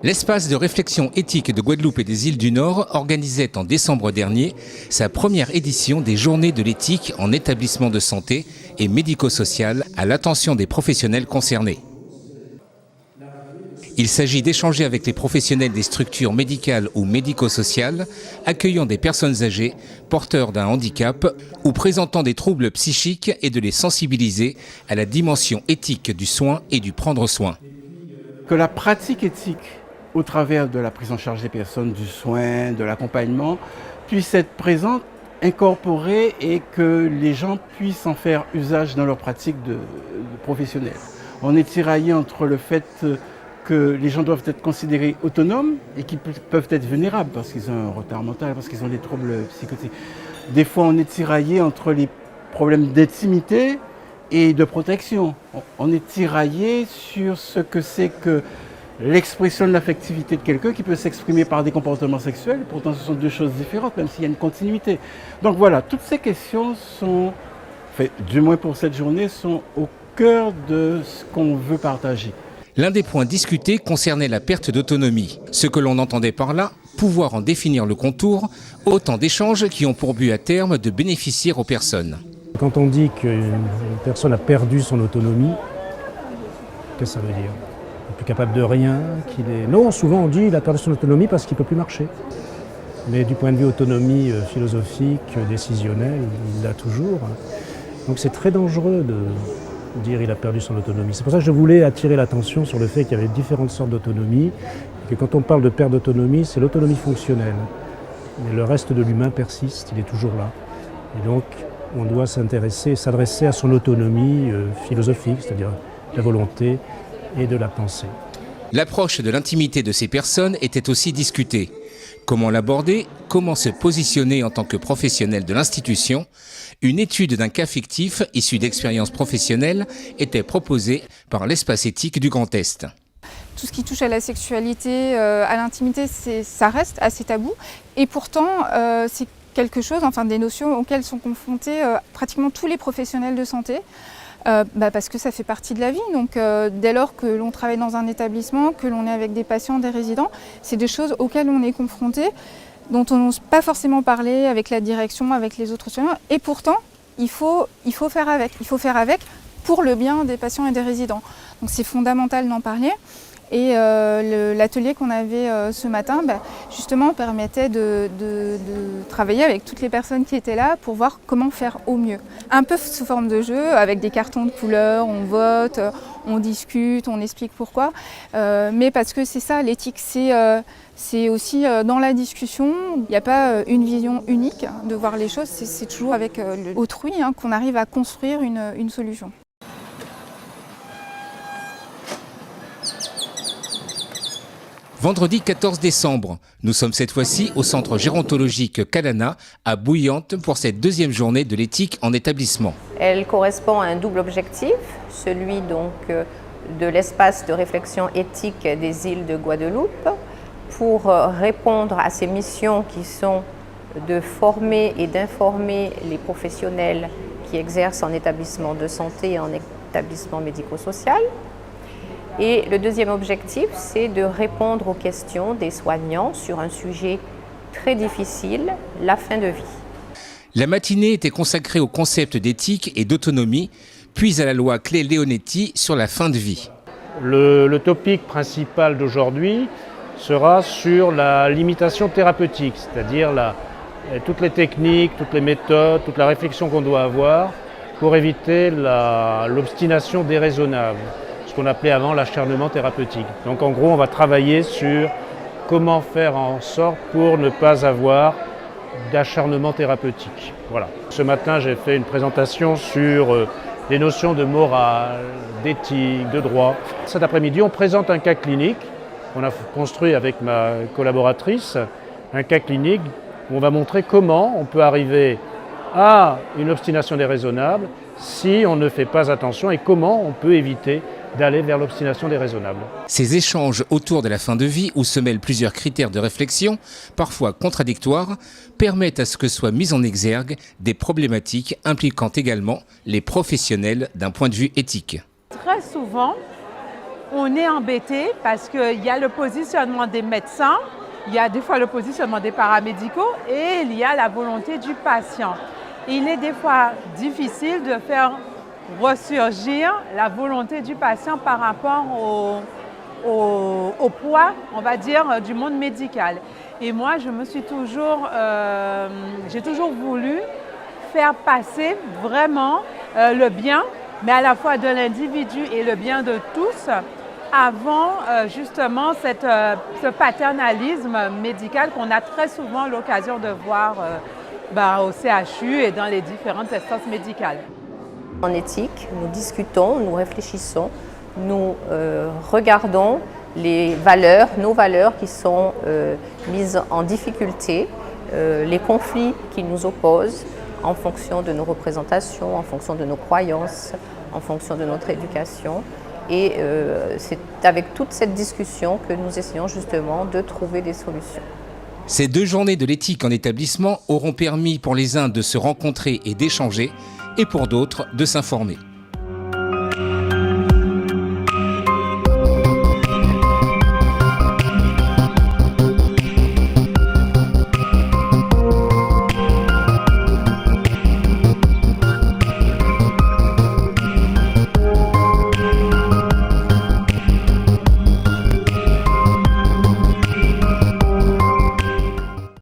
L'espace de réflexion éthique de Guadeloupe et des îles du Nord organisait en décembre dernier sa première édition des Journées de l'éthique en établissement de santé et médico-social à l'attention des professionnels concernés. Il s'agit d'échanger avec les professionnels des structures médicales ou médico-sociales accueillant des personnes âgées, porteurs d'un handicap ou présentant des troubles psychiques et de les sensibiliser à la dimension éthique du soin et du prendre soin. Que la pratique éthique au travers de la prise en charge des personnes, du soin, de l'accompagnement, puisse être présente, incorporée et que les gens puissent en faire usage dans leur pratique de professionnelle. On est tiraillé entre le fait que les gens doivent être considérés autonomes et qu'ils peuvent être vulnérables parce qu'ils ont un retard mental, parce qu'ils ont des troubles psychotiques. Des fois, on est tiraillé entre les problèmes d'intimité et de protection. On est tiraillé sur ce que c'est que l'expression de l'affectivité de quelqu'un qui peut s'exprimer par des comportements sexuels. Pourtant, ce sont deux choses différentes, même s'il y a une continuité. Donc voilà, toutes ces questions sont, du moins pour cette journée, sont au cœur de ce qu'on veut partager. L'un des points discutés concernait la perte d'autonomie. Ce que l'on entendait par là, pouvoir en définir le contour, autant d'échanges qui ont pour but à terme de bénéficier aux personnes. Quand on dit qu'une personne a perdu son autonomie, qu'est-ce que ça veut dire ? Il n'est plus capable de rien, qu'il est... Non, souvent on dit qu'il a perdu son autonomie parce qu'il ne peut plus marcher. Mais du point de vue autonomie philosophique, décisionnelle, il l'a toujours. Donc c'est très dangereux de dire qu'il a perdu son autonomie. C'est pour ça que je voulais attirer l'attention sur le fait qu'il y avait différentes sortes d'autonomie, et que quand on parle de perte d'autonomie, c'est l'autonomie fonctionnelle. Mais le reste de l'humain persiste, il est toujours là. Et donc on doit s'adresser à son autonomie philosophique, c'est-à-dire la volonté et de la pensée. L'approche de l'intimité de ces personnes était aussi discutée. Comment l'aborder? Comment se positionner en tant que professionnel de l'institution? Une étude d'un cas fictif issu d'expériences professionnelles était proposée par l'espace éthique du Grand Est. Tout ce qui touche à la sexualité, à l'intimité, ça reste assez tabou. Et pourtant, c'est quelque chose, des notions auxquelles sont confrontés pratiquement tous les professionnels de santé. Parce que ça fait partie de la vie. Donc dès lors que l'on travaille dans un établissement, que l'on est avec des patients, des résidents, c'est des choses auxquelles on est confronté, dont on n'ose pas forcément parler avec la direction, avec les autres soignants. Et pourtant, il faut faire avec. Il faut faire avec pour le bien des patients et des résidents. Donc c'est fondamental d'en parler. Et l'atelier qu'on avait ce matin, justement, permettait de travailler avec toutes les personnes qui étaient là pour voir comment faire au mieux. Un peu sous forme de jeu, avec des cartons de couleurs, on vote, on discute, on explique pourquoi. Mais parce que c'est ça, l'éthique, c'est aussi dans la discussion. Il n'y a pas une vision unique de voir les choses, c'est toujours avec autrui qu'on arrive à construire une solution. Vendredi 14 décembre, nous sommes cette fois-ci au centre gérontologique Kalana à Bouillante pour cette deuxième journée de l'éthique en établissement. Elle correspond à un double objectif, celui donc de l'espace de réflexion éthique des îles de Guadeloupe pour répondre à ces missions qui sont de former et d'informer les professionnels qui exercent en établissement de santé et en établissement médico-social. Et le deuxième objectif, c'est de répondre aux questions des soignants sur un sujet très difficile, la fin de vie. La matinée était consacrée au concept d'éthique et d'autonomie, puis à la loi Clay-Leonetti sur la fin de vie. Le topic principal d'aujourd'hui sera sur la limitation thérapeutique, c'est-à-dire toutes les techniques, toutes les méthodes, toute la réflexion qu'on doit avoir pour éviter l'obstination déraisonnable. Qu'on appelait avant l'acharnement thérapeutique. Donc en gros, on va travailler sur comment faire en sorte pour ne pas avoir d'acharnement thérapeutique. Voilà. Ce matin, j'ai fait une présentation sur les notions de morale, d'éthique, de droit. Cet après-midi, on présente un cas clinique. On a construit avec ma collaboratrice un cas clinique où on va montrer comment on peut arriver à une obstination déraisonnable si on ne fait pas attention et comment on peut éviter d'aller vers l'obstination déraisonnable. Ces échanges autour de la fin de vie, où se mêlent plusieurs critères de réflexion, parfois contradictoires, permettent à ce que soient mises en exergue des problématiques impliquant également les professionnels d'un point de vue éthique. Très souvent, on est embêté parce qu'il y a le positionnement des médecins, il y a des fois le positionnement des paramédicaux et il y a la volonté du patient. Il est des fois difficile de faire ressurgir la volonté du patient par rapport au poids, on va dire, du monde médical. Et moi, j'ai toujours voulu faire passer vraiment le bien, mais à la fois de l'individu et le bien de tous, avant justement ce paternalisme médical qu'on a très souvent l'occasion de voir au CHU et dans les différentes instances médicales. En éthique, nous discutons, nous réfléchissons, nous regardons les valeurs, nos valeurs qui sont mises en difficulté, les conflits qui nous opposent en fonction de nos représentations, en fonction de nos croyances, en fonction de notre éducation. Et c'est avec toute cette discussion que nous essayons justement de trouver des solutions. Ces 2 journées de l'éthique en établissement auront permis pour les uns de se rencontrer et d'échanger, et pour d'autres de s'informer.